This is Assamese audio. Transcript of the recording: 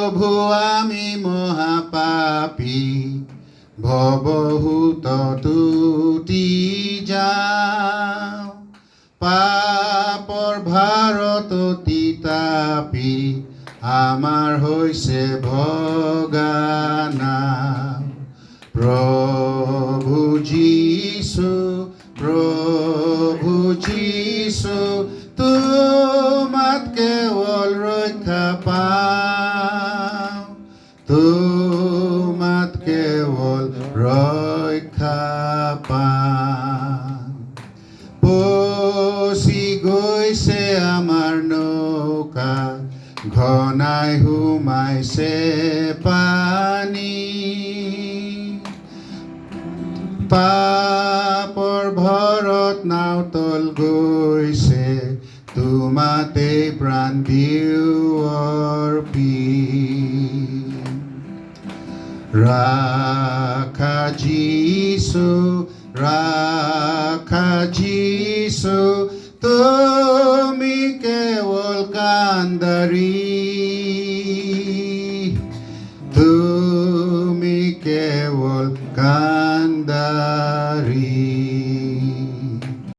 প্ৰভু আমি মহাপাপী ভৱভূতত উটি যাওঁ পাপৰ ভাৰত অতি তাপি আমাৰ হৈছে ভগা প্ৰভু যীশু তোমাত কেৱল ৰক্ষা পাওঁ তোমাত কেৱল ৰক্ষা পাওঁ পচি গৈছে আমাৰ নৌকা ঘনাই সোমাইছে পানী পাপৰ ভৰত নাও তল গৈছে তোমাতে প্ৰাণ দিওঁ অৰ্পি ৰাখা যীশু তুমি কেৱল কান্দাৰী তুমি কেৱল